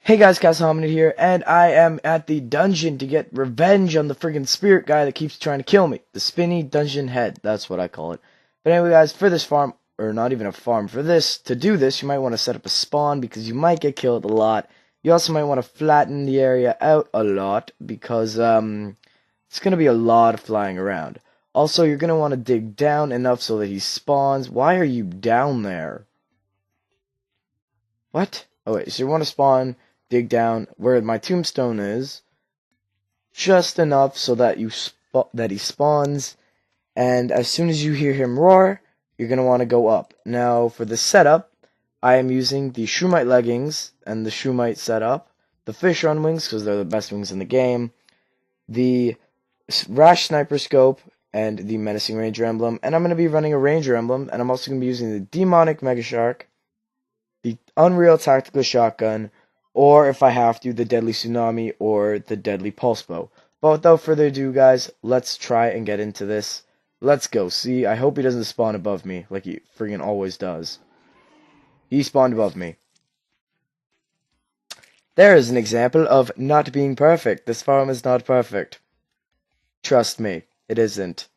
Hey guys, Hominid here, and I am at the dungeon to get revenge on the friggin' spirit guy that keeps trying to kill me. The spinny dungeon head, that's what I call it. But anyway guys, for this farm, or not even a farm, to do this, you might want to set up a spawn because you might get killed a lot. You also might want to flatten the area out a lot because it's going to be a lot of flying around. Also, you're going to want to dig down enough so that he spawns. Why are you down there? What? Oh wait, so you want to spawn, dig down where my tombstone is, just enough so that he spawns, and as soon as you hear him roar, you're going to want to go up. Now, for the setup, I am using the Shroomite leggings and the Shroomite setup, the fish run wings, because they're the best wings in the game, the Rash Sniper Scope, and the Menacing Ranger Emblem, and I'm going to be running a Ranger Emblem, and I'm also going to be using the Demonic Mega Shark, the Unreal Tactical Shotgun, or if I have to, the Deadly Tsunami or the Deadly Pulse Bow. But without further ado, guys, let's try and get into this. Let's go. See, I hope he doesn't spawn above me like he friggin' always does. He spawned above me. There is an example of not being perfect. This farm is not perfect. Trust me, it isn't.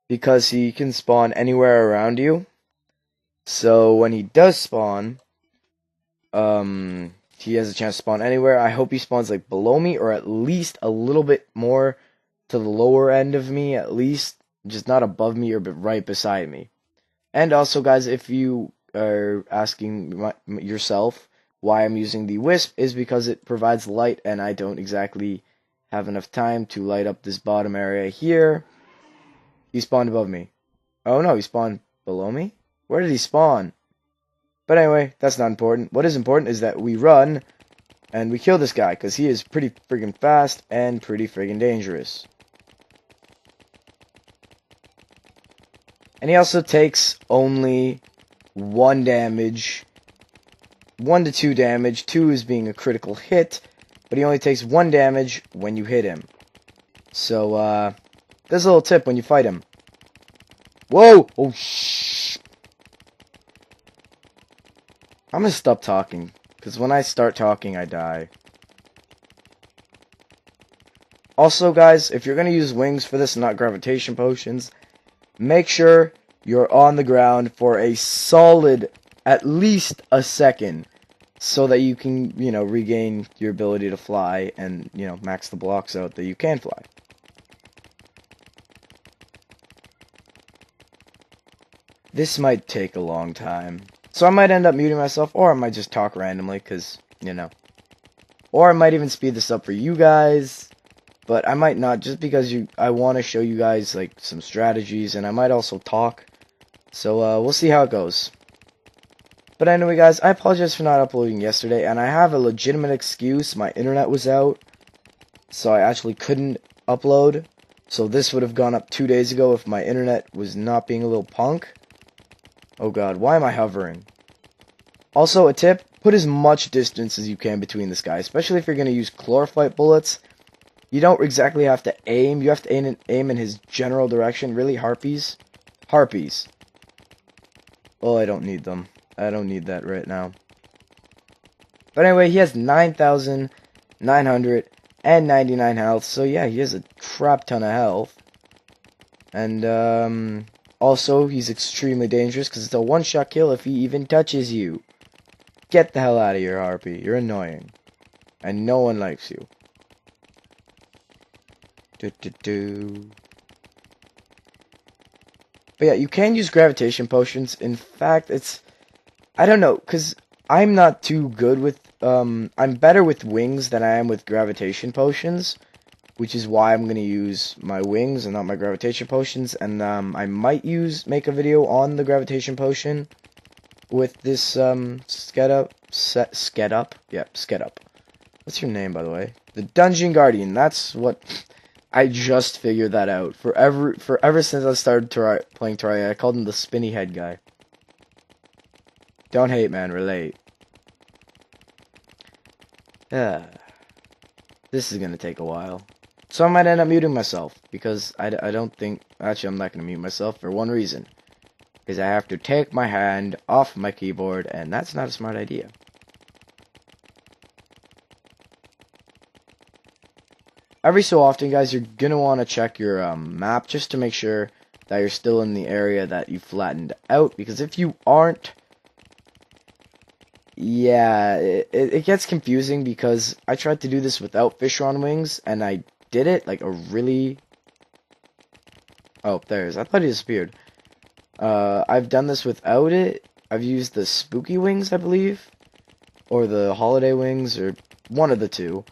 Because he can spawn anywhere around you. So when he does spawn, he has a chance to spawn anywhere. I hope he spawns like below me, or at least a little bit more to the lower end of me, at least. Just not above me or right beside me. And also, guys, if you are asking yourself why I'm using the Wisp, is because it provides light, and I don't exactly have enough time to light up this bottom area here. He spawned above me. Oh no, he spawned below me? Where did he spawn? But anyway, that's not important. What is important is that we run and we kill this guy, because he is pretty friggin' fast and pretty friggin' dangerous. And he also takes only 1 damage. 1 to 2 damage. 2 is being a critical hit, but he only takes 1 damage when you hit him. So, there's a little tip when you fight him. Whoa! Oh, shh! I'm gonna stop talking, because when I start talking, I die. Also, guys, if you're gonna use wings for this and not gravitation potions, make sure you're on the ground for a solid, at least a second, so that you can, regain your ability to fly and, max the blocks out that you can fly. This might take a long time. So I might end up muting myself, or I might just talk randomly, because, Or I might even speed this up for you guys, but I might not, just because I want to show you guys, like, some strategies, and I might also talk. So, we'll see how it goes. But anyway, guys, I apologize for not uploading yesterday, and I have a legitimate excuse. My internet was out, so I actually couldn't upload. So this would have gone up 2 days ago if my internet was not being a little punk. Oh god, why am I hovering? Also, a tip, put as much distance as you can between this guy, especially if you're going to use chlorophyte bullets. You don't exactly have to aim, you have to aim in his general direction. Really, harpies? Harpies. Oh, I don't need them. I don't need that right now. But anyway, he has 9,999 health, so yeah, he has a crap ton of health. And, also, he's extremely dangerous because it's a one-shot kill if he even touches you. Get the hell out of here, Harpy. You're annoying. And no one likes you. But yeah, you can use gravitation potions. In fact, I don't know, because I'm not too good with... I'm better with wings than I am with gravitation potions, which is why I'm going to use my wings and not my gravitation potions, and I might make a video on the gravitation potion with this Skedup. Yeah, Skedup. What's your name, by the way? The Dungeon Guardian. That's what... I just figured that out. Ever since I started playing Terraria, I called him the spinny head guy. Don't hate, man. Relate. Yeah. This is going to take a while. So I might end up muting myself, because I don't think... Actually, I'm not going to mute myself for one reason. Because I have to take my hand off my keyboard, and that's not a smart idea. every so often, guys, you're gonna want to check your map just to make sure that you're still in the area that you flattened out, because if you aren't, yeah, it gets confusing, because I tried to do this without fish on wings, and I did it like a really... Oh, there it is. I thought he disappeared. I've done this without it. I've used the spooky wings, I believe, or the holiday wings, or one of the two.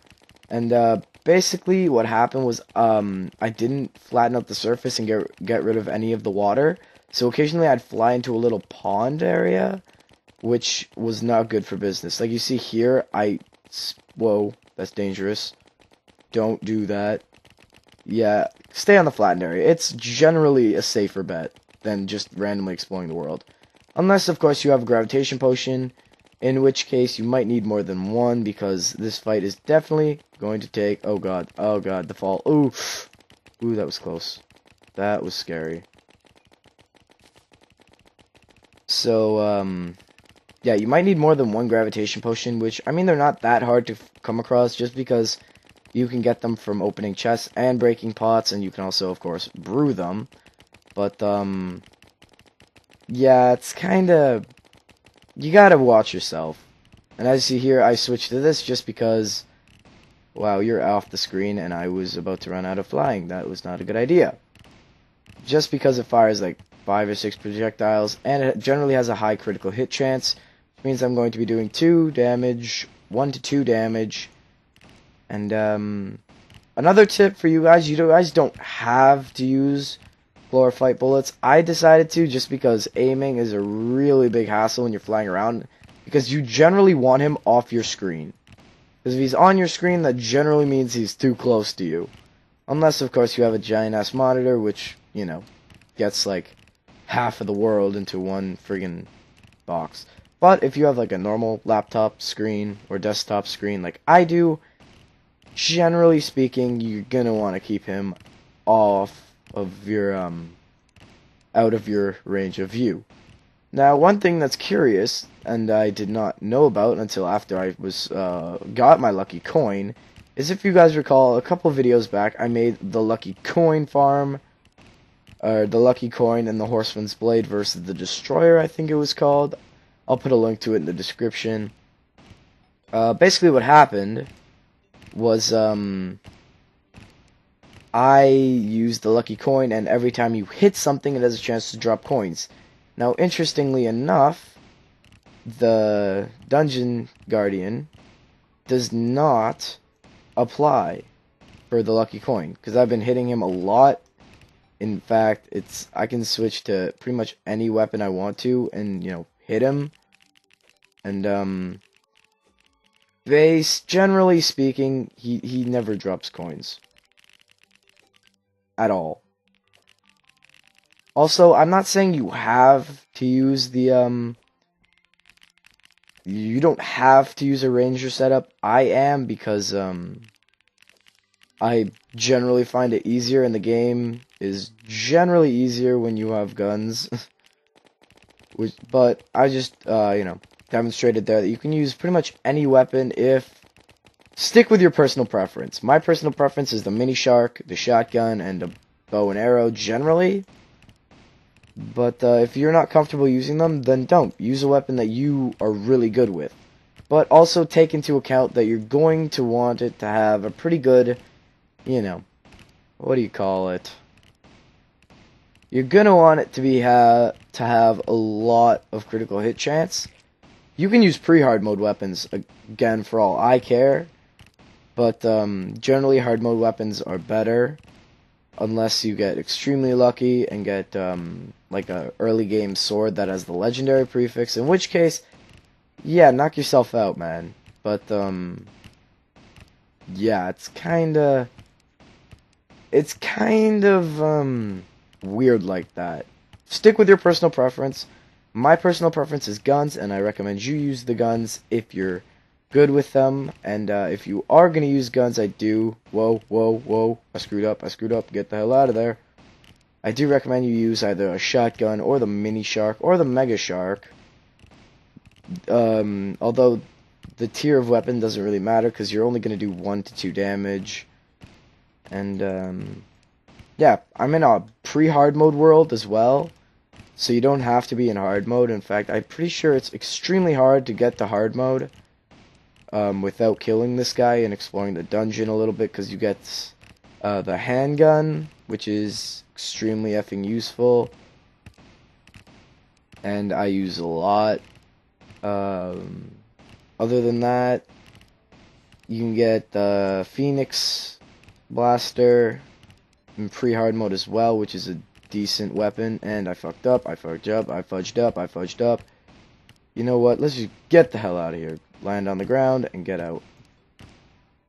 And basically what happened was I didn't flatten out the surface and get rid of any of the water. So occasionally I'd fly into a little pond area, which was not good for business. Like you see here, whoa, that's dangerous. Don't do that. Yeah, stay on the flattened area. It's generally a safer bet than just randomly exploring the world. Unless, of course, you have a gravitation potion, in which case you might need more than one, because this fight is definitely going to take... Oh god, the fall. Ooh, that was close. That was scary. So, yeah, you might need more than one gravitation potion, which, I mean, they're not that hard to come across, just because you can get them from opening chests and breaking pots, and you can also, of course, brew them. But, yeah, it's kinda... You gotta watch yourself. And as you see here, I switched to this just because... Wow, you're off the screen, and I was about to run out of flying. That was not a good idea. Just because it fires like 5 or 6 projectiles, and it generally has a high critical hit chance, which means I'm going to be doing 2 damage, 1 to 2 damage. And another tip for you guys don't have to use Glorified bullets. I decided to just because aiming is a really big hassle when you're flying around, because you generally want him off your screen. Because if he's on your screen, that generally means he's too close to you. Unless, of course, you have a giant-ass monitor, which, you know, gets like half of the world into one friggin' box. But if you have like a normal laptop screen or desktop screen like I do, generally speaking, you're gonna want to keep him off of your out of your range of view. Now, one thing that's curious, and I did not know about until after I was got my lucky coin, is if you guys recall, a couple videos back, I made the lucky coin farm, or the lucky coin and the horseman's blade versus the destroyer, I think it was called. I'll put a link to it in the description. Basically, what happened was I used the lucky coin, and every time you hit something, it has a chance to drop coins. Now, interestingly enough, the Dungeon Guardian does not apply for the lucky coin, because I've been hitting him a lot. In fact, I can switch to pretty much any weapon I want to, and, you know, hit him. And, generally speaking, he never drops coins. At all. Also, I'm not saying you have to use the, you don't have to use a ranger setup. I am, because, I generally find it easier, and the game is generally easier when you have guns. But I just, you know, demonstrated there that you can use pretty much any weapon if... Stick with your personal preference. My personal preference is the mini shark, the shotgun, and the bow and arrow generally. But if you're not comfortable using them, then don't. Use a weapon that you are really good with. But also take into account that you're going to want it to have a pretty good, you know, what do you call it? You're gonna want it to have a lot of critical hit chance. You can use pre-hard mode weapons, again, for all I care. But generally, hard mode weapons are better, unless you get extremely lucky and get like a early game sword that has the legendary prefix. In which case, yeah, knock yourself out, man. But yeah, it's kind of weird like that. Stick with your personal preference. My personal preference is guns, and I recommend you use the guns if you're good with them. And if you are going to use guns, I do... Whoa. I screwed up. Get the hell out of there. I do recommend you use either a shotgun or the mini shark or the mega shark. Although the tier of weapon doesn't really matter, because you're only going to do 1 to 2 damage. And yeah, I'm in a pre-hard mode world as well, so you don't have to be in hard mode. In fact, I'm pretty sure it's extremely hard to get to hard mode without killing this guy and exploring the dungeon a little bit, because you get the handgun, which is extremely effing useful, and I use a lot. Other than that, you can get the Phoenix Blaster in pre-hard mode as well, which is a decent weapon. And I fucked up, I fudged up. You know what, let's just get the hell out of here. Land on the ground and get out.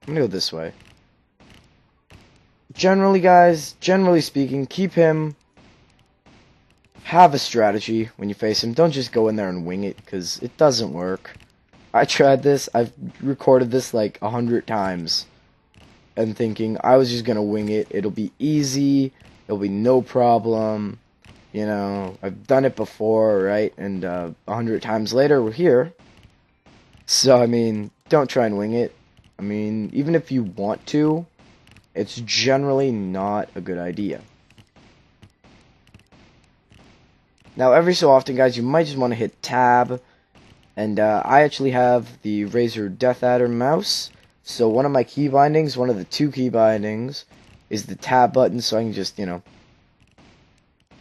I'm gonna go this way. Generally, guys, generally speaking, keep him. Have a strategy when you face him. Don't just go in there and wing it, because it doesn't work. I tried this. I've recorded this like 100 times. And thinking I was just gonna wing it. It'll be easy. It'll be no problem. You know, I've done it before, right? And 100 times later, we're here. So, I mean, don't try and wing it. I mean, even if you want to, it's generally not a good idea. Now, every so often, guys, you might just want to hit tab. And I actually have the Razer Death Adder mouse. So one of my key bindings, one of the 2 key bindings, is the tab button. So I can just, you know,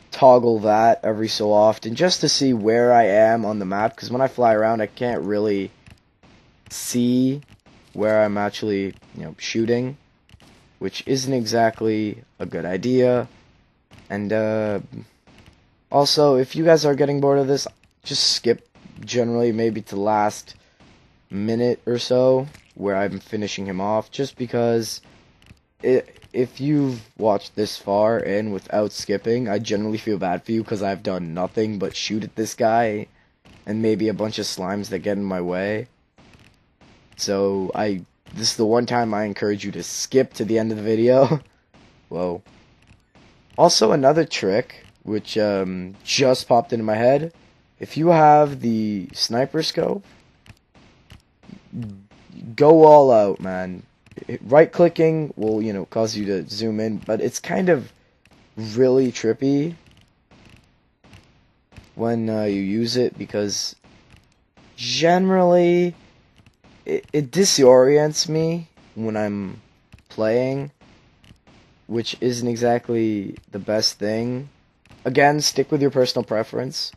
toggle that every so often just to see where I am on the map. Because when I fly around, I can't really see where I'm actually, you know, shooting, which isn't exactly a good idea. And also, if you guys are getting bored of this, just skip generally maybe to the last minute or so where I'm finishing him off, just because if you've watched this far and without skipping, I generally feel bad for you, because I've done nothing but shoot at this guy and maybe a bunch of slimes that get in my way. So this is the one time I encourage you to skip to the end of the video. Whoa. Also, another trick which just popped into my head: if you have the sniper scope, go all out, man. Right clicking will, you know, cause you to zoom in, but it's kind of really trippy when you use it, because generally it disorients me when I'm playing, which isn't exactly the best thing. Again, stick with your personal preference,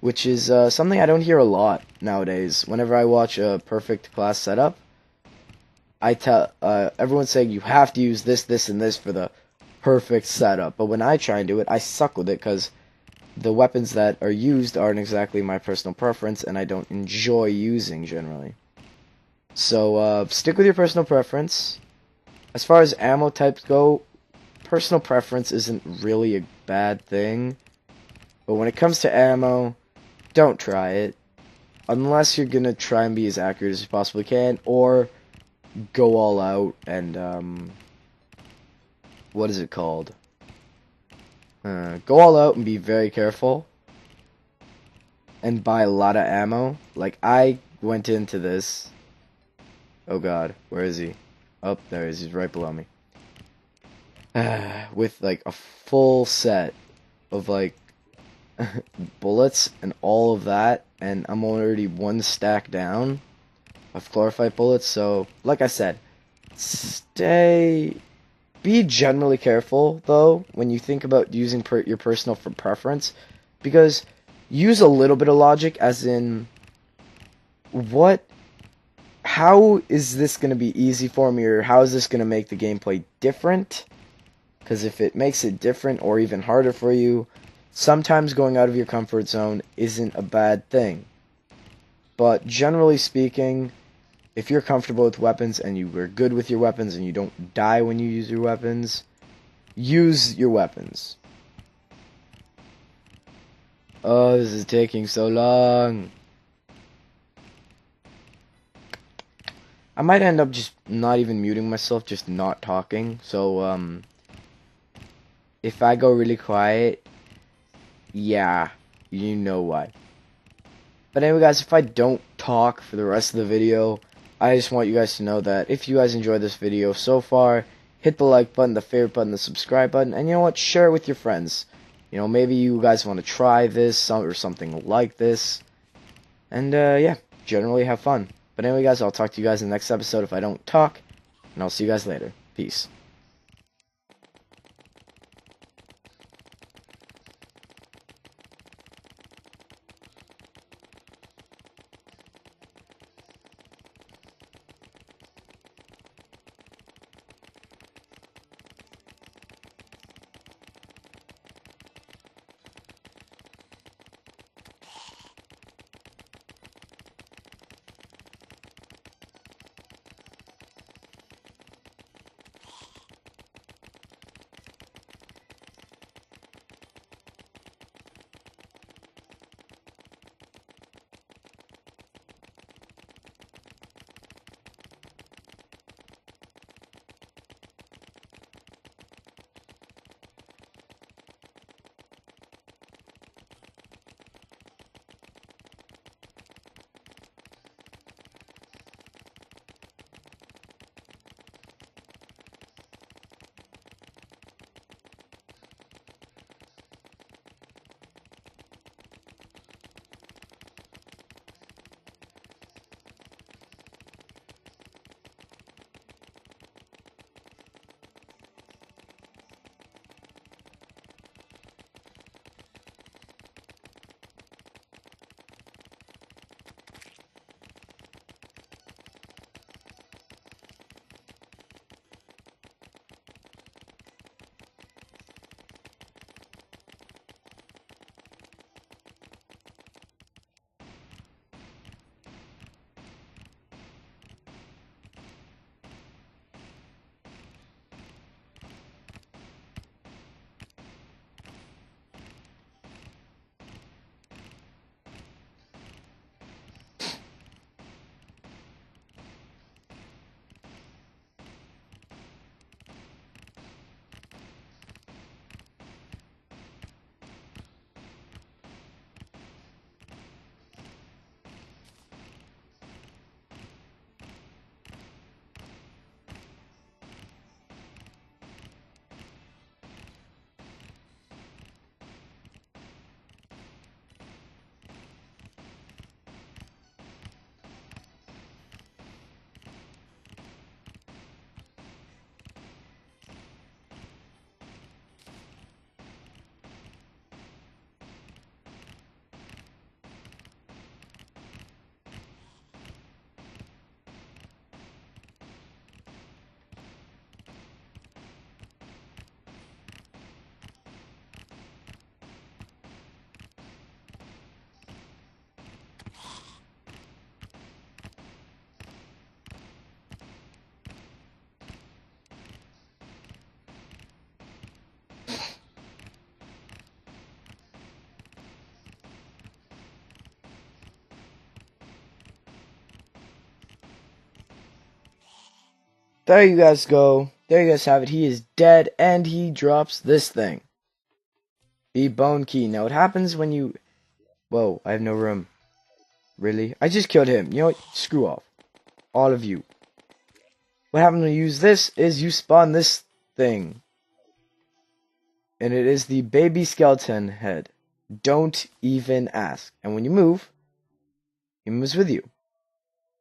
which is something I don't hear a lot nowadays. Whenever I watch a perfect class setup, I tell everyone's saying you have to use this, this, and this for the perfect setup. But when I try and do it, I suck with it, because the weapons that are used aren't exactly my personal preference, and I don't enjoy using generally. So stick with your personal preference. As far as ammo types go, personal preference isn't really a bad thing. But when it comes to ammo, don't try it. Unless you're going to try and be as accurate as you possibly can, or go all out and, what is it called? Go all out and be very careful. And buy a lot of ammo. Like, I went into this. Oh god, where is he? Oh, there he is. He's right below me. With, like, a full set of, like, bullets and all of that, and I'm already 1 stack down of chlorophyte bullets. So, like I said, be generally careful, though, when you think about using your personal preference, because use a little bit of logic, as in, how is this going to be easy for me, or how is this going to make the gameplay different? Because if it makes it different or even harder for you, sometimes going out of your comfort zone isn't a bad thing. But generally speaking, if you're comfortable with weapons and you are good with your weapons and you don't die when you use your weapons, use your weapons. Oh, this is taking so long. I might end up just not even muting myself, just not talking. So, if I go really quiet, yeah, you know why. But anyway, guys, if I don't talk for the rest of the video, I just want you guys to know that if you guys enjoyed this video so far, hit the like button, the favorite button, the subscribe button, and you know what? Share it with your friends. You know, maybe you guys want to try this or something like this. And, yeah, generally have fun. But anyway, guys, I'll talk to you guys in the next episode if I don't talk. And I'll see you guys later. Peace. There you guys go. There you guys have it. He is dead, and he drops this thing. The bone key. Now, what happens when you... Whoa, I have no room. Really? I just killed him. You know what? Screw off. All of you. What happens when you use this is you spawn this thing. And it is the baby skeleton head. Don't even ask. And when you move, he moves with you.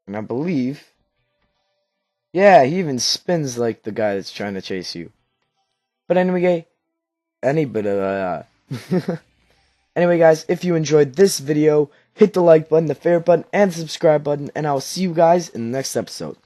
And I believe... Yeah, he even spins like the guy that's trying to chase you. But anyway, anyway guys, if you enjoyed this video, hit the like button, the favorite button, and the subscribe button, and I'll see you guys in the next episode.